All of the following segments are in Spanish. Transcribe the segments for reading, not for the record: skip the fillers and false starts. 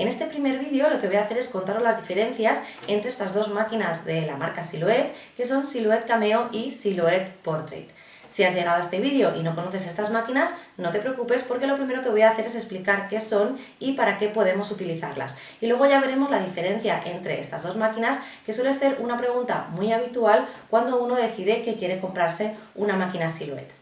En este primer vídeo lo que voy a hacer es contaros las diferencias entre estas dos máquinas de la marca Silhouette, que son Silhouette Cameo y Silhouette Portrait. Si has llegado a este vídeo y no conoces estas máquinas, no te preocupes porque lo primero que voy a hacer es explicar qué son y para qué podemos utilizarlas. Y luego ya veremos la diferencia entre estas dos máquinas, que suele ser una pregunta muy habitual cuando uno decide que quiere comprarse una máquina Silhouette.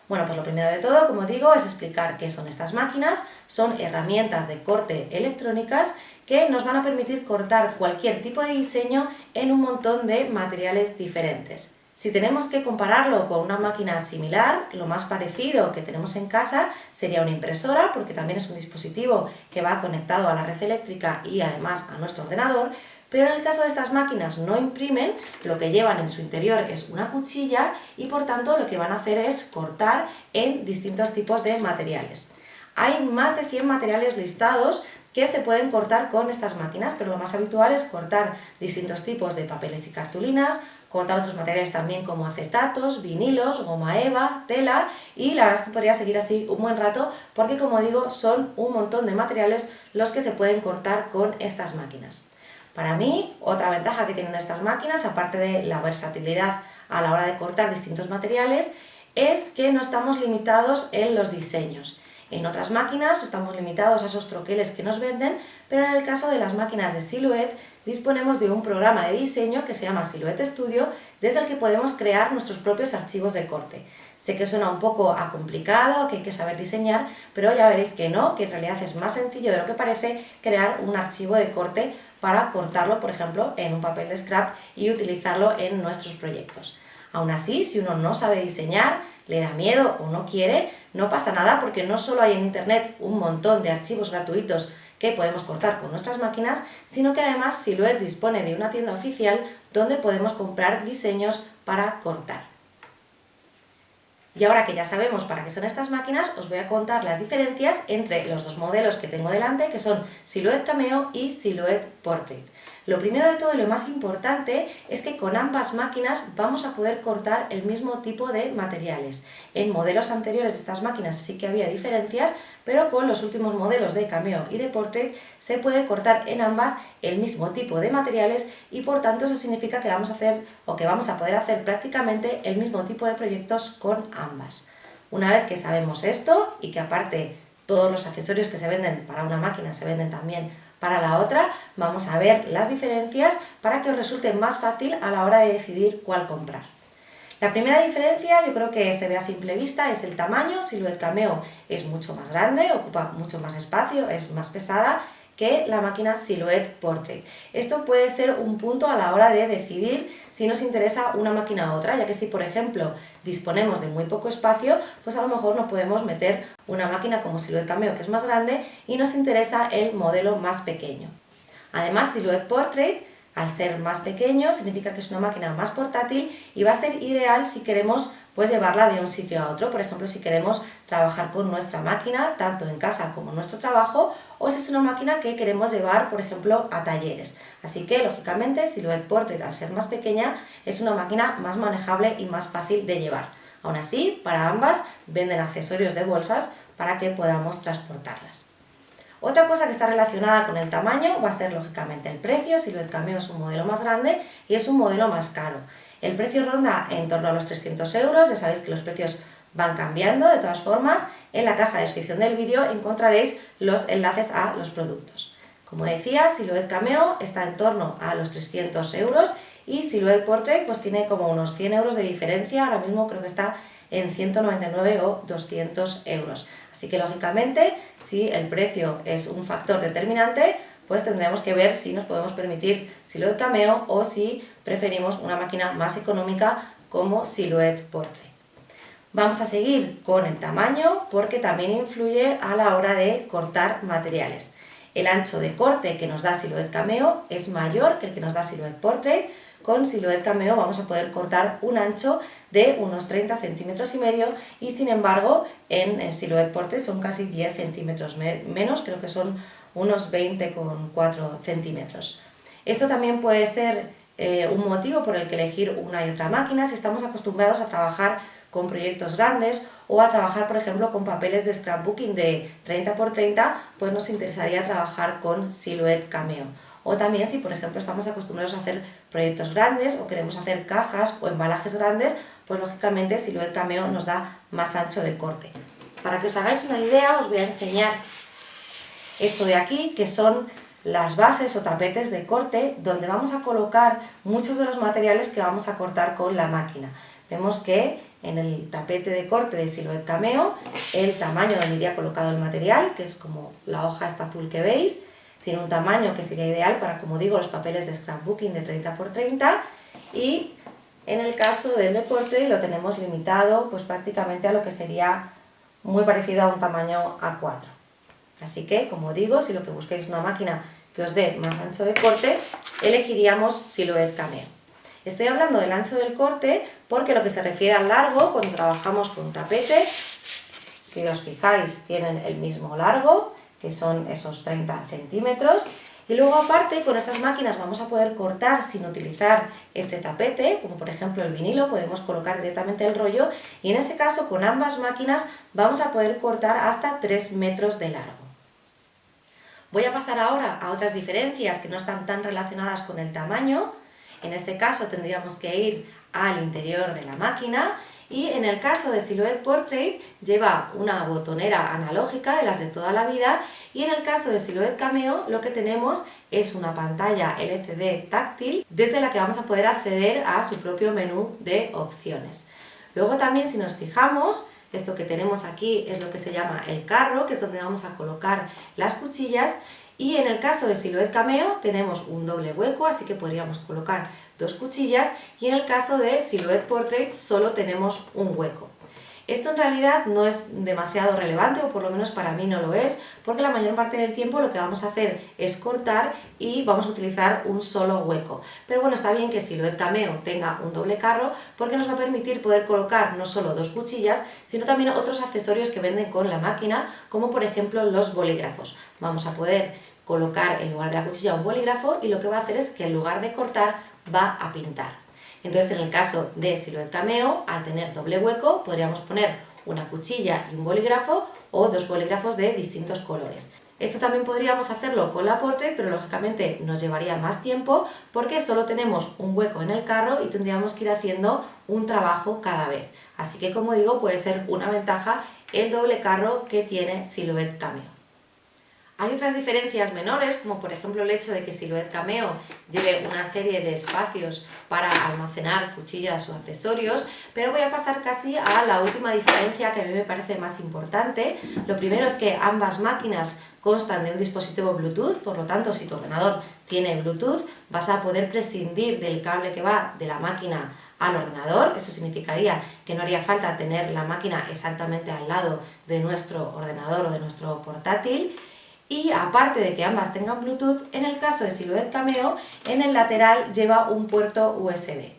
Bueno, pues lo primero de todo, como digo, es explicar qué son estas máquinas. Son herramientas de corte electrónicas que nos van a permitir cortar cualquier tipo de diseño en un montón de materiales diferentes. Si tenemos que compararlo con una máquina similar, lo más parecido que tenemos en casa sería una impresora, porque también es un dispositivo que va conectado a la red eléctrica y además a nuestro ordenador. Pero en el caso de estas máquinas no imprimen, lo que llevan en su interior es una cuchilla y por tanto lo que van a hacer es cortar en distintos tipos de materiales. Hay más de 100 materiales listados que se pueden cortar con estas máquinas, pero lo más habitual es cortar distintos tipos de papeles y cartulinas, cortar otros materiales también como acetatos, vinilos, goma eva, tela, y la verdad es que podría seguir así un buen rato porque, como digo, son un montón de materiales los que se pueden cortar con estas máquinas. Para mí, otra ventaja que tienen estas máquinas, aparte de la versatilidad a la hora de cortar distintos materiales, es que no estamos limitados en los diseños. En otras máquinas estamos limitados a esos troqueles que nos venden, pero en el caso de las máquinas de Silhouette disponemos de un programa de diseño que se llama Silhouette Studio, desde el que podemos crear nuestros propios archivos de corte. Sé que suena un poco complicado, que hay que saber diseñar, pero ya veréis que no, que en realidad es más sencillo de lo que parece crear un archivo de corte para cortarlo, por ejemplo, en un papel de scrap y utilizarlo en nuestros proyectos. Aún así, si uno no sabe diseñar, le da miedo o no quiere, no pasa nada porque no solo hay en internet un montón de archivos gratuitos que podemos cortar con nuestras máquinas, sino que además Silhouette dispone de una tienda oficial donde podemos comprar diseños para cortar. Y ahora que ya sabemos para qué son estas máquinas, os voy a contar las diferencias entre los dos modelos que tengo delante, que son Silhouette Cameo y Silhouette Portrait. Lo primero de todo y lo más importante es que con ambas máquinas vamos a poder cortar el mismo tipo de materiales. En modelos anteriores de estas máquinas sí que había diferencias, pero con los últimos modelos de Cameo y de Portrait se puede cortar en ambas el mismo tipo de materiales y por tanto eso significa que vamos a hacer o que vamos a poder hacer prácticamente el mismo tipo de proyectos con ambas. Una vez que sabemos esto y que aparte todos los accesorios que se venden para una máquina se venden también para la otra, vamos a ver las diferencias para que os resulte más fácil a la hora de decidir cuál comprar. La primera diferencia, yo creo que se ve a simple vista, es el tamaño. Silhouette Cameo es mucho más grande, ocupa mucho más espacio, es más pesada que la máquina Silhouette Portrait. Esto puede ser un punto a la hora de decidir si nos interesa una máquina u otra, ya que si por ejemplo disponemos de muy poco espacio, pues a lo mejor no podemos meter una máquina como Silhouette Cameo que es más grande y nos interesa el modelo más pequeño. Además, Silhouette Portrait, al ser más pequeño, significa que es una máquina más portátil y va a ser ideal si queremos llevarla de un sitio a otro. Por ejemplo, si queremos trabajar con nuestra máquina, tanto en casa como en nuestro trabajo, o si es una máquina que queremos llevar, por ejemplo, a talleres. Así que, lógicamente, Silhouette Portrait, al ser más pequeña, es una máquina más manejable y más fácil de llevar. Aún así, para ambas venden accesorios de bolsas para que podamos transportarlas. Otra cosa que está relacionada con el tamaño va a ser lógicamente el precio. Silhouette Cameo es un modelo más grande y es un modelo más caro. El precio ronda en torno a los 300 euros, ya sabéis que los precios van cambiando. De todas formas, en la caja de descripción del vídeo encontraréis los enlaces a los productos. Como decía, Silhouette Cameo está en torno a los 300 euros y Silhouette Portrait pues tiene como unos 100 euros de diferencia. Ahora mismo creo que está en 199 o 200 euros. Así que lógicamente, si el precio es un factor determinante, pues tendremos que ver si nos podemos permitir Silhouette Cameo o si preferimos una máquina más económica como Silhouette Portrait. Vamos a seguir con el tamaño porque también influye a la hora de cortar materiales. El ancho de corte que nos da Silhouette Cameo es mayor que el que nos da Silhouette Portrait. Con Silhouette Cameo vamos a poder cortar un ancho de unos 30 centímetros y medio y sin embargo en Silhouette Portrait son casi 10 centímetros menos, creo que son unos 20,4 centímetros. Esto también puede ser un motivo por el que elegir una y otra máquina si estamos acostumbrados a trabajar con proyectos grandes o a trabajar, por ejemplo, con papeles de scrapbooking de 30×30, pues nos interesaría trabajar con Silhouette Cameo. O también si, por ejemplo, estamos acostumbrados a hacer proyectos grandes o queremos hacer cajas o embalajes grandes, pues lógicamente Silhouette Cameo nos da más ancho de corte. Para que os hagáis una idea, os voy a enseñar esto de aquí, que son las bases o tapetes de corte donde vamos a colocar muchos de los materiales que vamos a cortar con la máquina. Vemos que en el tapete de corte de Silhouette Cameo, el tamaño donde iría colocado el material, que es como la hoja esta azul que veis, tiene un tamaño que sería ideal para, como digo, los papeles de scrapbooking de 30×30, y en el caso del de portrait lo tenemos limitado pues prácticamente a lo que sería muy parecido a un tamaño A4. Así que, como digo, si lo que busquáis es una máquina que os dé más ancho de corte, elegiríamos Silhouette Cameo. Estoy hablando del ancho del corte porque lo que se refiere al largo, cuando trabajamos con tapete, si os fijáis, tienen el mismo largo, que son esos 30 centímetros. Y luego aparte, con estas máquinas vamos a poder cortar sin utilizar este tapete, como por ejemplo el vinilo, podemos colocar directamente el rollo, y en ese caso con ambas máquinas vamos a poder cortar hasta 3 metros de largo. Voy a pasar ahora a otras diferencias que no están tan relacionadas con el tamaño. En este caso tendríamos que ir al interior de la máquina, y en el caso de Silhouette Portrait lleva una botonera analógica de las de toda la vida, y en el caso de Silhouette Cameo lo que tenemos es una pantalla LCD táctil desde la que vamos a poder acceder a su propio menú de opciones. Luego también, si nos fijamos, esto que tenemos aquí es lo que se llama el carro, que es donde vamos a colocar las cuchillas, y en el caso de Silhouette Cameo tenemos un doble hueco, así que podríamos colocar 2 cuchillas, y en el caso de Silhouette Portrait solo tenemos un hueco. Esto en realidad no es demasiado relevante, o por lo menos para mí no lo es, porque la mayor parte del tiempo lo que vamos a hacer es cortar y vamos a utilizar un solo hueco. Pero bueno, está bien que Silhouette Cameo tenga un doble carro porque nos va a permitir poder colocar no solo 2 cuchillas, sino también otros accesorios que venden con la máquina, como por ejemplo los bolígrafos. Vamos a poder colocar en lugar de la cuchilla un bolígrafo, y lo que va a hacer es que en lugar de cortar va a pintar. Entonces, en el caso de Silhouette Cameo, al tener doble hueco, podríamos poner una cuchilla y un bolígrafo, o 2 bolígrafos de distintos colores. Esto también podríamos hacerlo con la Portrait, pero lógicamente nos llevaría más tiempo porque solo tenemos un hueco en el carro y tendríamos que ir haciendo un trabajo cada vez. Así que, como digo, puede ser una ventaja el doble carro que tiene Silhouette Cameo. Hay otras diferencias menores, como por ejemplo el hecho de que Silhouette Cameo lleve una serie de espacios para almacenar cuchillas o accesorios, pero voy a pasar casi a la última diferencia, que a mí me parece más importante. Lo primero es que ambas máquinas constan de un dispositivo Bluetooth, por lo tanto, si tu ordenador tiene Bluetooth, vas a poder prescindir del cable que va de la máquina al ordenador. Eso significaría que no haría falta tener la máquina exactamente al lado de nuestro ordenador o de nuestro portátil. Y aparte de que ambas tengan Bluetooth, en el caso de Silhouette Cameo, en el lateral lleva un puerto USB.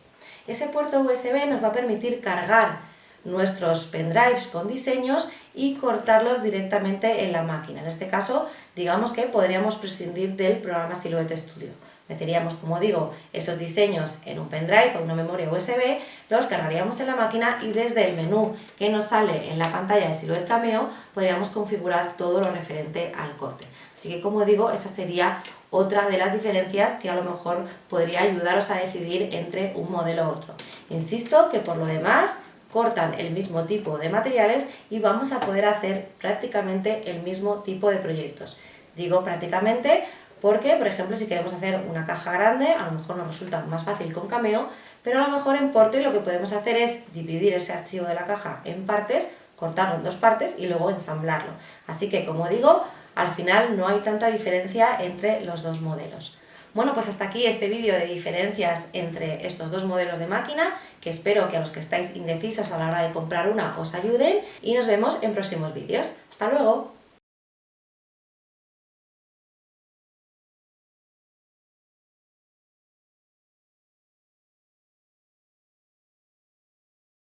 Ese puerto USB nos va a permitir cargar nuestros pendrives con diseños y cortarlos directamente en la máquina. En este caso, digamos que podríamos prescindir del programa Silhouette Studio. Meteríamos, como digo, esos diseños en un pendrive o una memoria USB, los cargaríamos en la máquina, y desde el menú que nos sale en la pantalla de Silhouette Cameo podríamos configurar todo lo referente al corte. Así que, como digo, esa sería otra de las diferencias que a lo mejor podría ayudaros a decidir entre un modelo u otro. Insisto que por lo demás cortan el mismo tipo de materiales y vamos a poder hacer prácticamente el mismo tipo de proyectos. Digo prácticamente porque, por ejemplo, si queremos hacer una caja grande, a lo mejor nos resulta más fácil con Cameo, pero a lo mejor en Portrait lo que podemos hacer es dividir ese archivo de la caja en partes, cortarlo en 2 partes y luego ensamblarlo. Así que, como digo, al final no hay tanta diferencia entre los 2 modelos. Bueno, pues hasta aquí este vídeo de diferencias entre estos 2 modelos de máquina, que espero que a los que estáis indecisos a la hora de comprar una os ayuden, y nos vemos en próximos vídeos. ¡Hasta luego!